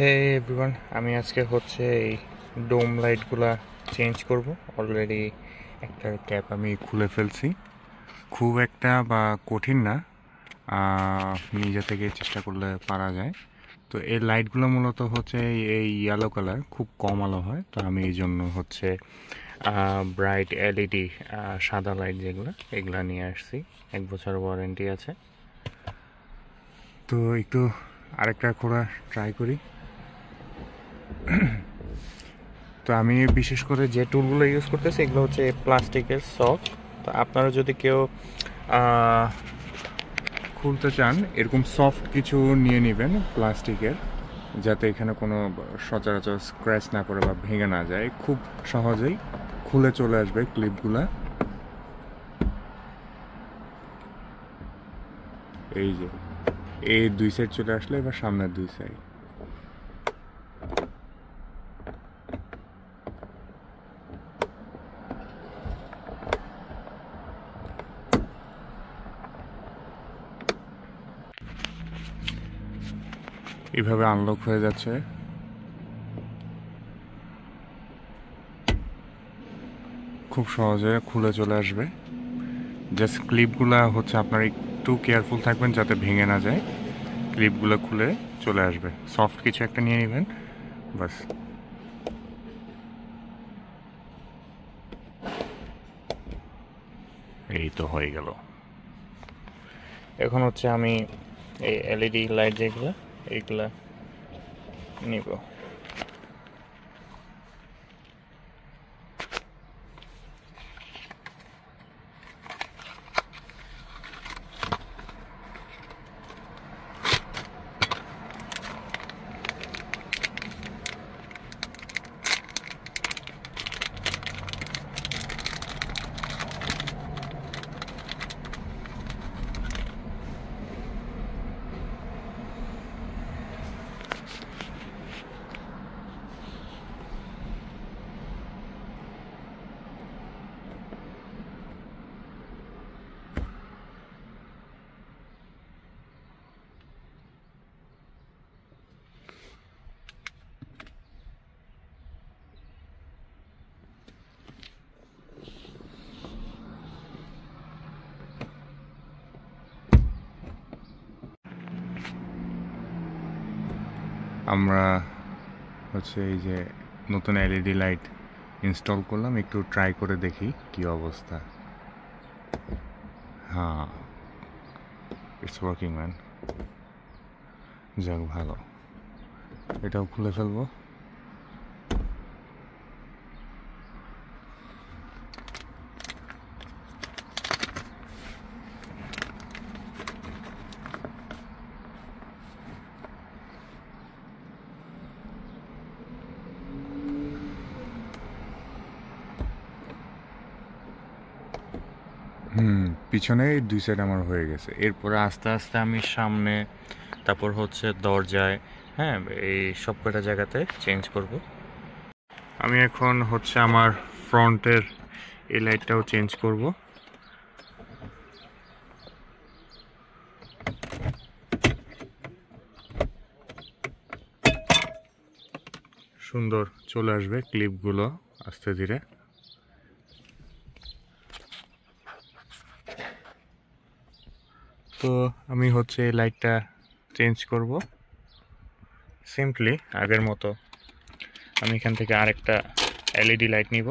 হে everyone, আমি আজকে হচ্ছে এই ডোম লাইটগুলা চেঞ্জ করব। অলরেডি একটা ক্যাপ আমি খুলে ফেলছি। খুব একটা বা কঠিন না, নিজে থেকে চেষ্টা করলে পারা যায়। তো এই লাইটগুলো মূলত হচ্ছে এই ইয়েলো কালার, খুব কম আলো হয়। তো আমি এই জন্য হচ্ছে ব্রাইট এলইডি সাদা লাইট যেগুলো, এগুলা নিয়ে আসছি। 1 বছর ওয়ারেন্টি আছে। তো একটু আরেকটা খোলা ট্রাই করি। তো আমি বিশেষ করে যে টুলগুলো ইউজ করতেছি এগুলো হচ্ছে প্লাস্টিকের সফট। তো আপনারা যদি কেউ খুলতে চান, এরকম সফট কিছু নিয়ে নেবেন প্লাস্টিকের, যাতে এখানে কোনো সচরাচর স্ক্র্যাচ না করে বা ভেঙে না যায়। খুব সহজেই খুলে চলে আসবে ক্লিপগুলা। এই যে এই 2 সাইড চলে আসলে এবার সামনের 2 সাইড। এইভাবে আনলক হয়ে যাচ্ছে। খুব সহজে খুলে চলে আসবে। জাস্ট ক্লিপগুলা হচ্ছে আপনার একটু কেয়ারফুল থাকবেন যাতে ভেঙে না যায়। ক্লিপগুলো খুলে চলে আসবে। সফট কিছু একটা নিয়ে নেবেন, বাস। এই তো হয়ে গেল। এখন হচ্ছে আমি এই এলইডি লাইট যেগুলো, এইগুলা নিব। আমরা হচ্ছে এই যে নতুন এলইডি লাইট ইনস্টল করলাম, একটু ট্রাই করে দেখি কি অবস্থা। হ্যাঁ, ইটস ওয়ার্কিং ম্যান। যাক, ভালো। এটাও খুলে ফেলবো। পিছনে 2 সাইড আমার হয়ে গেছে। এরপরে আস্তে আস্তে আমি সামনে, তারপর হচ্ছে দরজায়, হ্যাঁ, এই সব কটা জায়গাতে চেঞ্জ করব। আমি এখন হচ্ছে আমার ফ্রন্টের এই লাইটটাও চেঞ্জ করব। সুন্দর চলে আসবে ক্লিপগুলো আস্তে ধীরে। তো আমি হচ্ছে এই লাইটটা চেঞ্জ করব সিম্পলি আগের মতো। আমি এখান থেকে আরেকটা এলইডি লাইট নিব।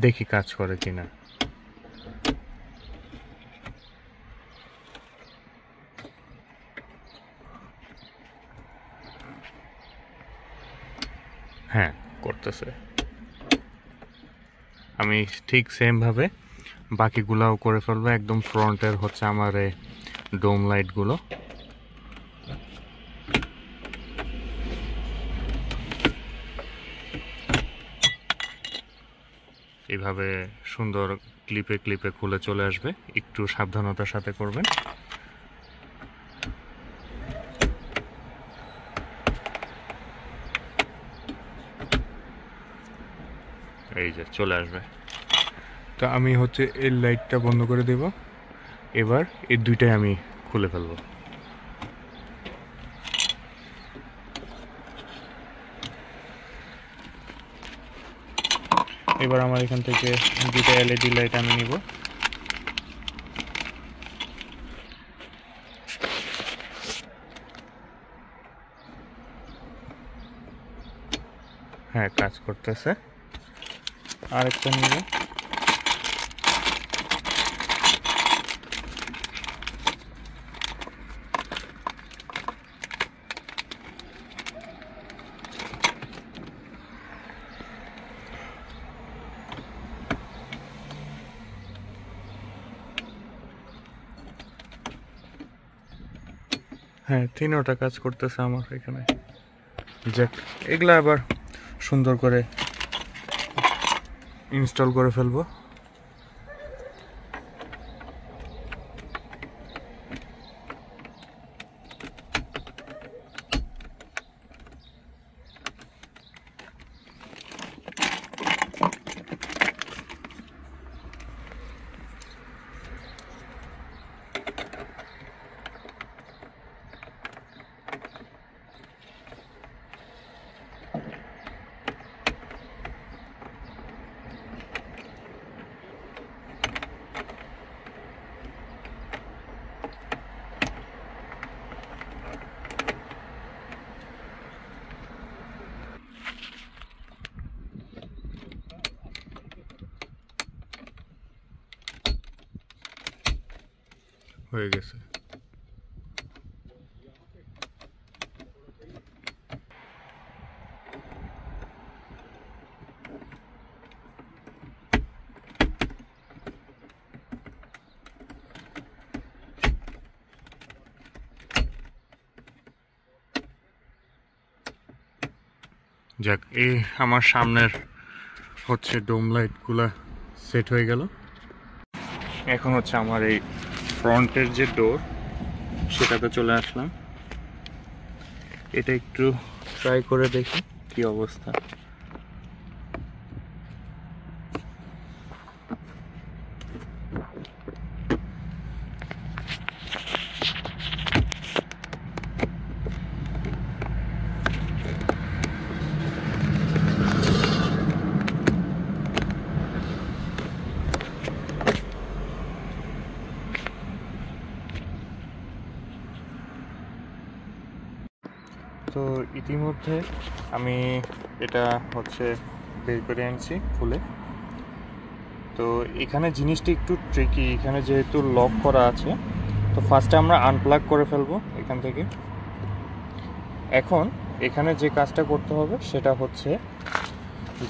দেখি কাজ করে কিনা। হ্যাঁ, করতেছে। আমি ঠিক সেমভাবে বাকিগুলাও করে ফেলবো। একদম ফ্রন্টের হচ্ছে আমার এই ডোম লাইটগুলো। এইভাবে সুন্দর ক্লিপে ক্লিপে খুলে চলে আসবে। একটু সাবধানতার সাথে করবেন। এই যে চলে আসবে। তো আমি হচ্ছে এই লাইটটা বন্ধ করে দেব। এবার এই দুইটাই আমি খুলে ফেলবো। এবার আমার এখান থেকে দুইটা এলইডি লাইট আমি নিব। হ্যাঁ, কাজ করতেছে। আরেকটা নিব। হ্যাঁ, তিনোটা কাজ করতেছে আমার এখানে। যাক, এগুলা আবার সুন্দর করে ইনস্টল করে ফেলবো। হয়ে গেছে। যাক, এই আমার সামনের হচ্ছে ডোম লাইটগুলা সেট হয়ে গেল। এখন হচ্ছে আমার এই ফ্রন্টের যে ডোর সেটাতে চলে আসলাম। এটা একটু ট্রাই করে দেখি কি অবস্থা। তো ইতিমধ্যে আমি এটা হচ্ছে বের করে আনছি খুলে। তো এখানে জিনিসটা একটু ট্রিকি, এখানে যেহেতু লক করা আছে, তো ফার্স্টে আমরা আনপ্লাগ করে ফেলবো এখান থেকে। এখন এখানে যে কাজটা করতে হবে সেটা হচ্ছে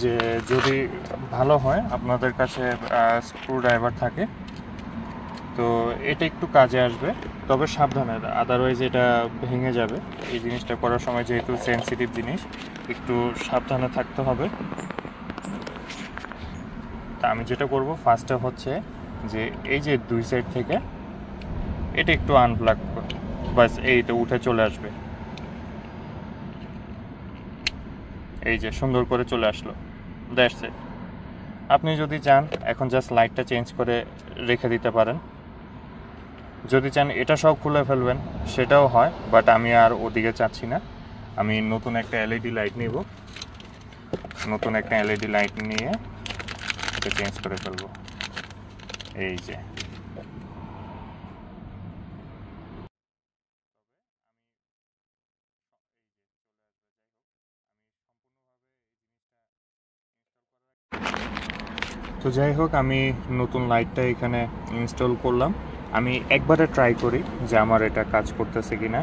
যে যদি ভালো হয় আপনাদের কাছে স্ক্রু ড্রাইভার থাকে, তো এটা একটু কাজে আসবে, তবে সাবধানে, আদারওয়াইজ এটা ভেঙে যাবে। এই জিনিসটা করার সময় যেহেতু সেন্সিটিভ জিনিস, একটু সাবধানে থাকতে হবে। তা আমি যেটা করব ফার্স্টে হচ্ছে যে এই যে দুই সাইড থেকে এটা একটু আনপ্লাগ করব, বাস এইটা উঠে চলে আসবে। এই যে সুন্দর করে চলে আসলো, দ্যাটস ইট। আপনি যদি চান এখন জাস্ট লাইটটা চেঞ্জ করে রেখে দিতে পারেন। যদি চান এটা সব খুলে ফেলবেন সেটাও হয়, বাট আমি আর ওদিকে চাচ্ছি না। আমি নতুন একটা এলইডি লাইট নিব, নতুন একটা এলইডি লাইট নিয়ে এটা চেঞ্জ করে ফেলবো। এই যে তো যাই হোক, আমি নতুন লাইটটা এখানে ইনস্টল করলাম। আমি একবারে ট্রাই করি যে আমার এটা কাজ করতেছে কিনা।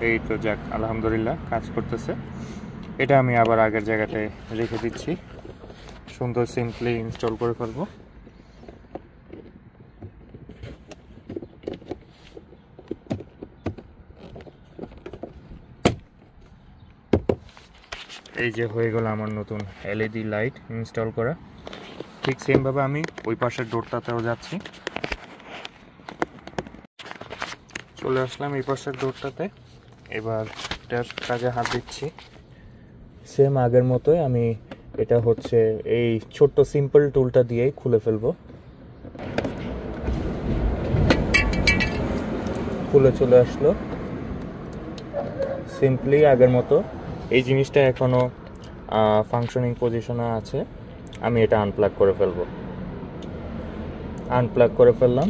এই তো যাক, আলহামদুলিল্লাহ কাজ করতেছে। এটা আমি আবার আগের জায়গাতে রেখে দিচ্ছি, সুন্দর সিম্পলি ইনস্টল করে ফেলবো। এই যে হয়ে গেল আমার নতুন এলইডি লাইট ইনস্টল করা। ঠিক সেমভাবে আমি ওই পাশের ডোরটাতেও যাচ্ছি। চলে আসলাম এই পাশের ডোরটাতে, এবার এটার কাজে হাত দিচ্ছি। সেম আগের মতোই আমি এটা হচ্ছে এই ছোট্ট সিম্পল টুলটা দিয়েই খুলে ফেলবো। খুলে চলে আসলো সিম্পলি আগের মতো। এই জিনিসটা এখনো ফাংশনিং পজিশনে আছে। আমি এটা আনপ্লাগ করে ফেলবো। আনপ্লাগ করে ফেললাম।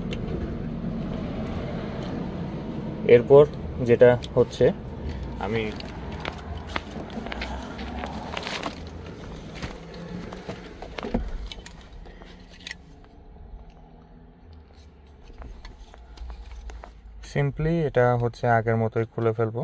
এরপর যেটা হচ্ছে আমি সিম্পলি এটা হচ্ছে আগের মতোই খুলে ফেলবো।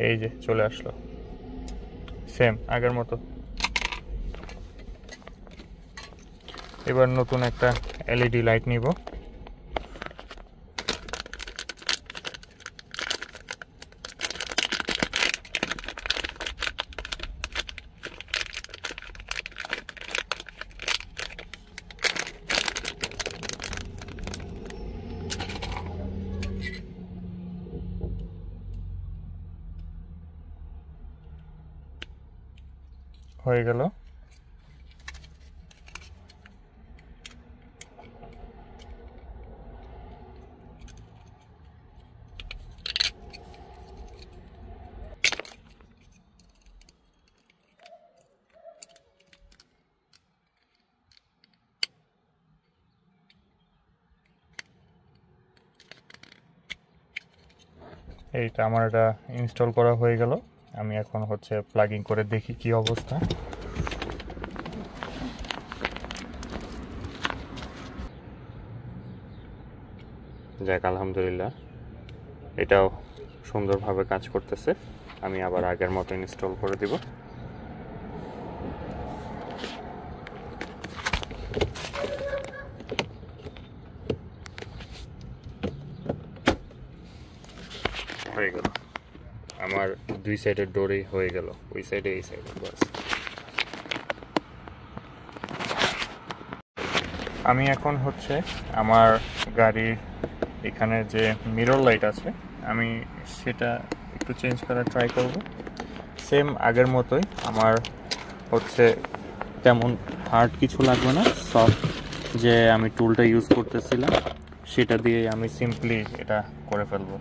এই যে চলে আসলো সেম আগের মতো। এবার নতুন একটা এলইডি লাইট নিব। হয়ে গেল। এইটা আমার এটা ইনস্টল করা হয়ে গেল। আমি এখন হচ্ছে প্লাগিং করে দেখি কি অবস্থা। যাক আলহামদুলিল্লাহ, এটাও সুন্দরভাবে কাজ করতেছে। আমি আবার আগের মতো ইনস্টল করে দিব। হয়ে গেল আমার দুই সাইডের ডোরেই হয়ে গেল, ওই সাইডে এই সাইডে। বাস আমি এখন হচ্ছে আমার গাড়ির এখানে যে মিরর লাইট আছে আমি সেটা একটু চেঞ্জ করার ট্রাই করব। সেম আগের মতোই আমার হচ্ছে তেমন হার্ড কিছু লাগবে না। সফট যে আমি টুলটা ইউজ করতেছিলাম সেটা দিয়ে আমি সিম্পলি এটা করে ফেলবো।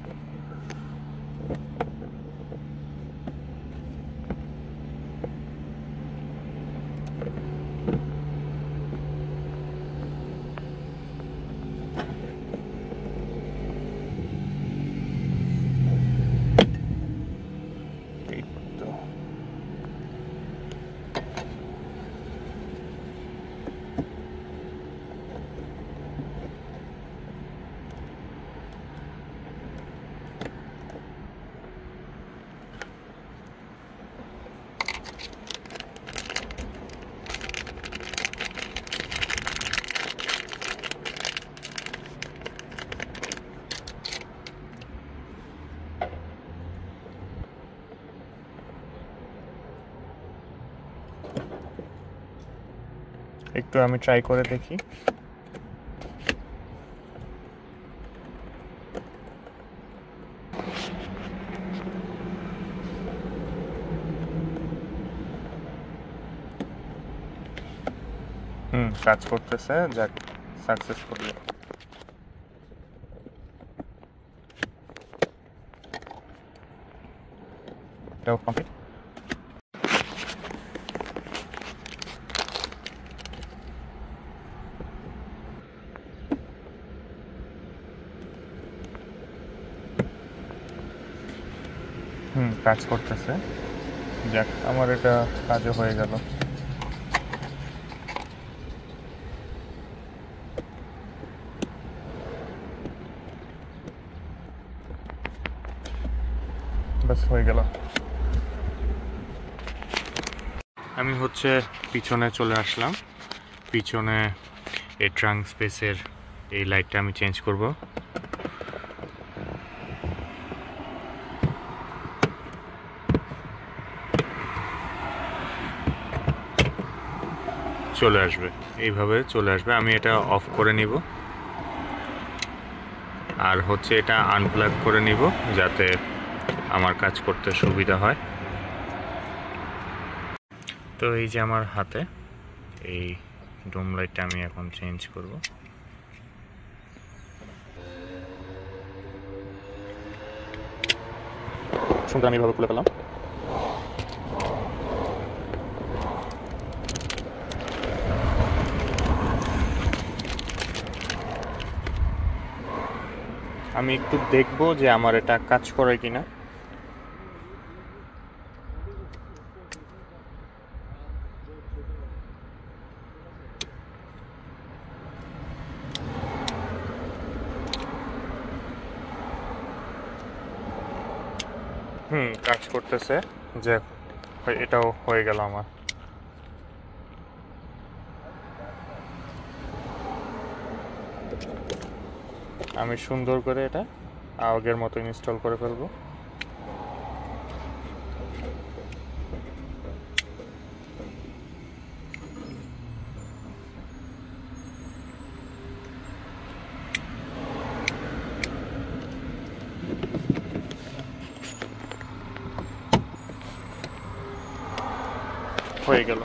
একটু আমি ট্রাই করে দেখি। কাজ করতেছে, যাক সাকসেসফুলি। এটাও কমপ্লিট। কাজ করতেছে, যাক আমার এটা কাজও হয়ে গেল। বাস হয়ে গেল। আমি হচ্ছে পিছনে চলে আসলাম। পিছনে এই ট্রাঙ্ক স্পেসের এই লাইটটা আমি চেঞ্জ করব। চলে আসবে, এইভাবে চলে আসবে। আমি এটা অফ করে নিব, আর হচ্ছে এটা আনপ্লাগ করে নিব যাতে আমার কাজ করতে সুবিধা হয়। তো এই যে আমার হাতে এই ডোম লাইটটা আমি এখন চেঞ্জ করব। সুন্দর আমি এভাবে খুলে ফেললাম। আমি একটু দেখব যে আমার এটা কাজ করে কিনা। কাজ করতেছে, যে এটাও হয়ে গেল আমার। আমি সুন্দর করে এটা আগের মতো ইনস্টল করে ফেলবো। হয়ে গেল।